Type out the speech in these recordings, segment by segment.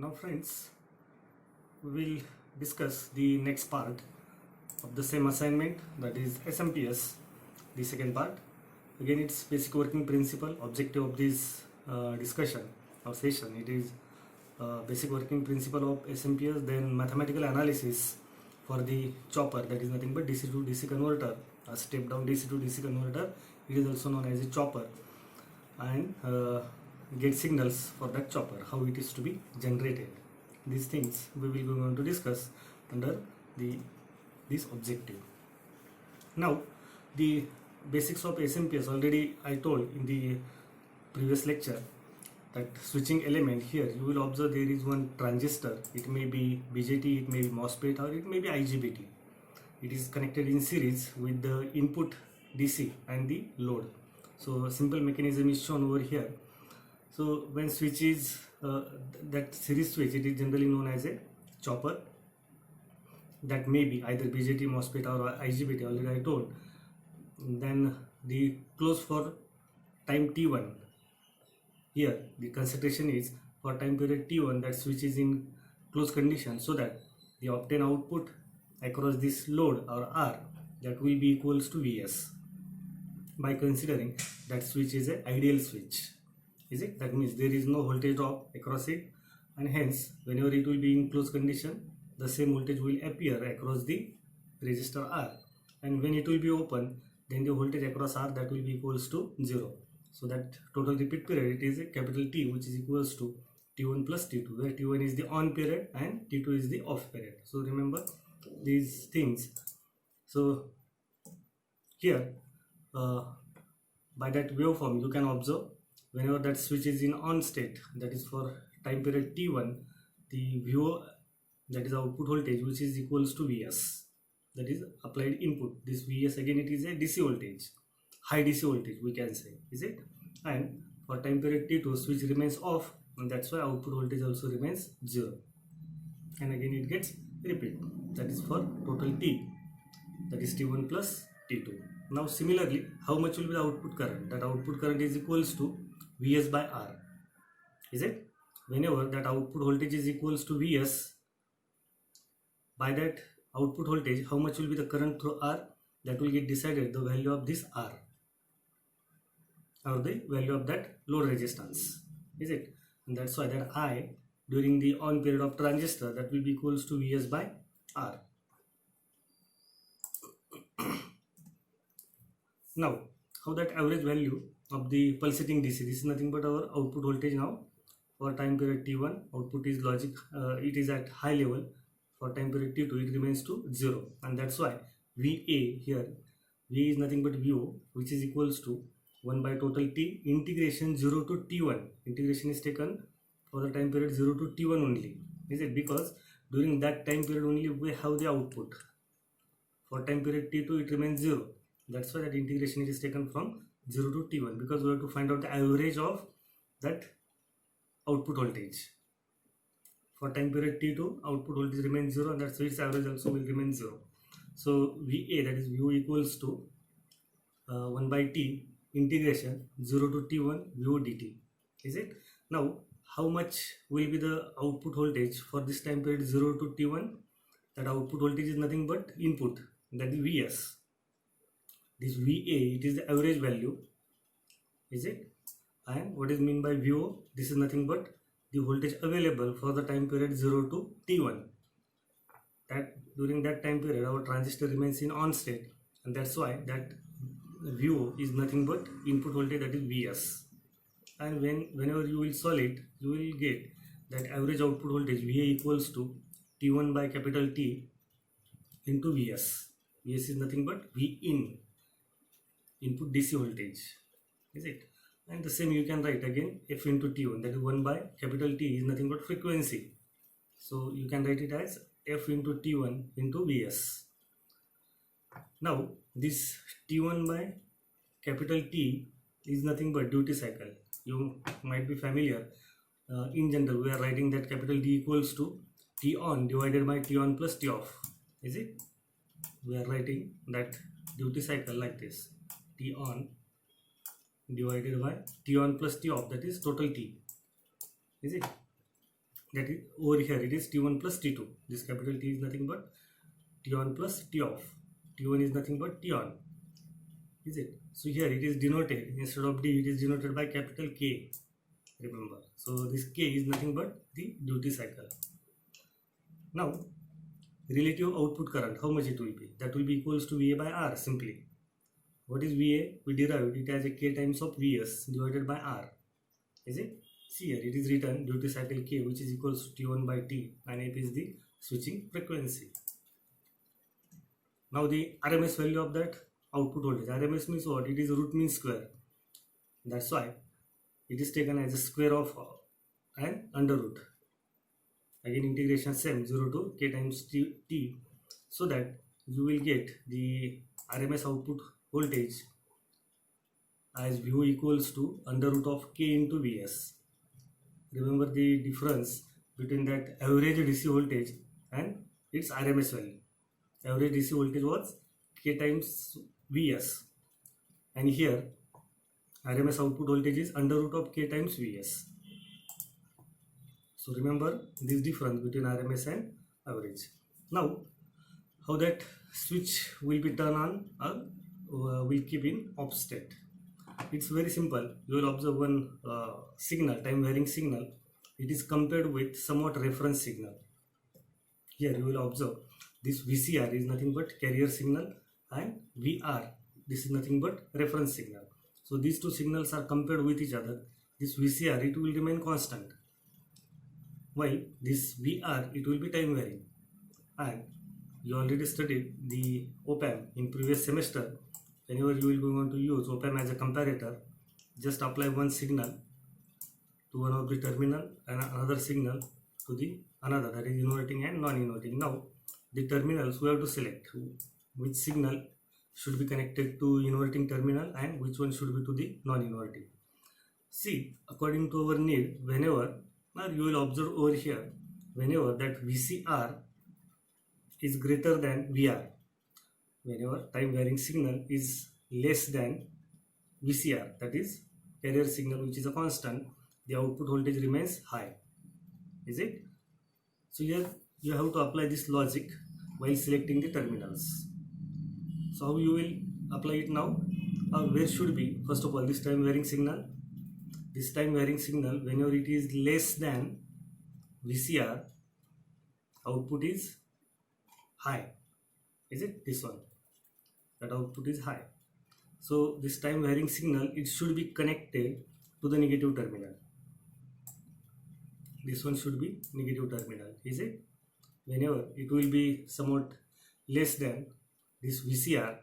Now friends, we will discuss the next part of the same assignment, that is SMPS, the second part. Again, it's basic working principle. Objective of this discussion or session, it is basic working principle of SMPS, then mathematical analysis for the chopper, that is nothing but DC to DC converter, a step down DC to DC converter. It is also known as a chopper, and get signals for that chopper, how it is to be generated. These things we will be going to discuss under this objective. Now, the basics of SMPS already I told in the previous lecture, that switching element. Here you will observe there is one transistor. It may be BJT, it may be MOSFET, or it may be IGBT. It is connected in series with the input DC and the load. So a simple mechanism is shown over here. So when switch is that series switch, it is generally known as a chopper. That may be either BJT, MOSFET, or IGBT, already I told. Then the close for time T1. Here the concentration is for time period T1, that switch is in closed condition, so that the obtained output across this load or R, that will be equals to Vs, by considering that switch is an ideal switch. Is it? That means there is no voltage drop across it, and hence whenever it will be in closed condition, the same voltage will appear across the resistor R, and when it will be open, then the voltage across R, that will be equals to 0. So that total repeat period, it is a capital T, which is equals to T1 plus T2, where T1 is the on period and T2 is the off period. So remember these things. So here by that waveform you can observe, whenever that switch is in on state, that is for time period T1, the VO, that is output voltage, which is equals to Vs, that is applied input. This Vs, again, it is a DC voltage, high DC voltage we can say, is it? And for time period T2, switch remains off, and that's why output voltage also remains 0, and again it gets repeat. That is for total T, that is T1 plus T2. Now similarly, how much will be the output current? That output current is equals to Vs by R, is it? Whenever that output voltage is equals to Vs, by that output voltage, how much will be the current through R? That will get decided the value of this R, or the value of that load resistance, is it? And that's why that I during the on period of transistor, that will be equals to Vs by R. Now, how that average value of the pulsating DC, this is nothing but our output voltage now. For time period T1, output is logic, it is at high level. For time period T2, it remains to 0, and that's why VA here, V is nothing but VO, which is equals to 1 by total T integration 0 to T1. Integration is taken for the time period 0 to T1 only, is it? Because during that time period only we have the output. For time period T2, it remains 0. That's why that integration is taken from 0 to T1, because we have to find out the average of that output voltage. For time period T2, output voltage remains 0, and that's why its average also will remain 0. So VA, that is VO, equals to 1 by T integration 0 to T1 VO dt, is it? Now, how much will be the output voltage for this time period 0 to T1? That output voltage is nothing but input, that is Vs. This VA, it is the average value, is it? And what is mean by VO? This is nothing but the voltage available for the time period 0 to T1. That during that time period our transistor remains in on state, and that's why that VO is nothing but input voltage, that is Vs. And whenever you will solve it, you will get that average output voltage VA equals to T1 by capital T into Vs. Vs is nothing but V in, input DC voltage, is it? And the same you can write again, F into T1, that is 1 by capital T is nothing but frequency. So you can write it as F into T1 into Vs. Now this T1 by capital T is nothing but duty cycle. You might be familiar. In general, we are writing that capital D equals to T on divided by T on plus T off, is it? We are writing that duty cycle like this: T on divided by T on plus T off, that is total T, is it? that is over here it is T1 plus T2. This capital T is nothing but T1 plus T off. T1 is nothing but T on, is it? So here it is denoted, instead of D it is denoted by capital K, remember. So this K is nothing but the duty cycle. Now relative output current, how much it will be? That will be equals to VA by R simply. What is VA? We derived it as a K times of Vs divided by R, is it? See here it is written duty cycle K, which is equals to T1 by T, and F is the switching frequency. Now the RMS value of that output voltage. RMS means what? It is root mean square. That's why it is taken as a square of and under root. Again integration same, 0 to K times T, so that you will get the RMS output voltage as VO equals to under root of K into Vs. Remember the difference between that average DC voltage and its RMS value. Average DC voltage was K times Vs, and here RMS output voltage is under root of K times Vs. So remember this difference between RMS and average. Now how that switch will be turned on or will keep in off state? It's very simple. You will observe one signal, time varying signal. It is compared with somewhat reference signal. Here you will observe this VCR is nothing but carrier signal, and VR, this is nothing but reference signal. So these two signals are compared with each other. This VCR, it will remain constant, while this VR, it will be time varying. And you already studied the op-amp in previous semester. Whenever you will be going to use op-amp as a comparator, just apply one signal to one of the terminal and another signal to the another, that is inverting and non-inverting. Now the terminals we have to select which signal should be connected to inverting terminal and which one should be to the non-inverting. See, according to our need, whenever you will observe over here, whenever that VCR is greater than VR, whenever time varying signal is less than VCR, that is carrier signal which is a constant, the output voltage remains high, is it? So here you have to apply this logic while selecting the terminals. So how you will apply it now? Where should be, first of all, this time varying signal? This time varying signal, whenever it is less than VCR, output is high, is it? This one, that output is high. So this time varying signal, it should be connected to the negative terminal. This one should be negative terminal, is it? Whenever it will be somewhat less than this VCR,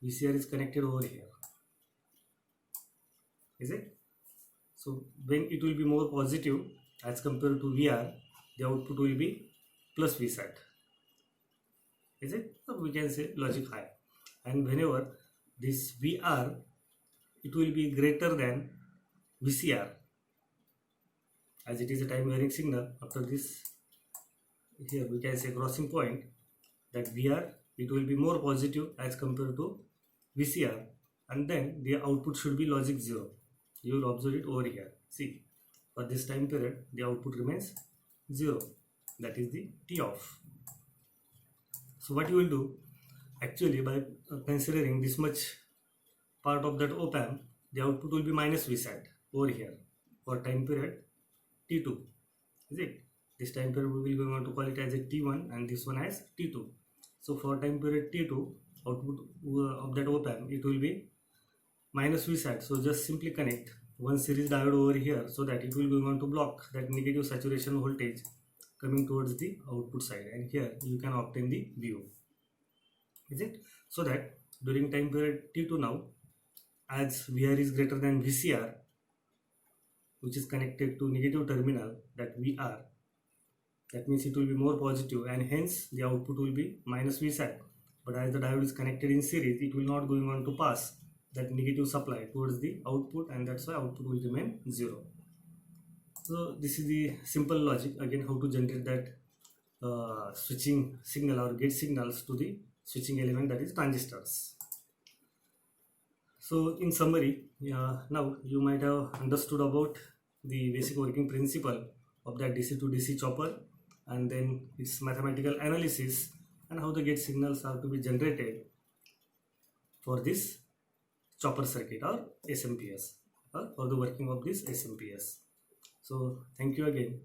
VCR is connected over here, is it? So when it will be more positive as compared to VR, the output will be plus VSAT, is it? Or we can say logic high. And whenever this VR, it will be greater than VCR, as it is a time varying signal. After this, here we can say crossing point, that VR, it will be more positive as compared to VCR, and then the output should be logic 0. You will observe it over here. See, for this time period the output remains 0, that is the T off. So what you will do, actually by considering this much part of that op-amp, the output will be minus VSAT over here for time period T2, is it? This time period we will going to call it as a T1 and this one as T2. So for time period T2, output of that op-amp, it will be minus VSAT. So just simply connect one series diode over here, so that it will be going to block that negative saturation voltage coming towards the output side, and here you can obtain the VO, is it? So that during time period T2 now, as VR is greater than VCR, which is connected to negative terminal, that VR, that means it will be more positive, and hence the output will be minus VSAT. But as the diode is connected in series, it will not going on to pass that negative supply towards the output, and that's why output will remain 0. So this is the simple logic, again how to generate that switching signal or gate signals to the switching element, that is transistors. So in summary, now you might have understood about the basic working principle of that DC to DC chopper, and then its mathematical analysis and how the gate signals are to be generated for this chopper circuit or SMPS, or for the working of this SMPS. So thank you again.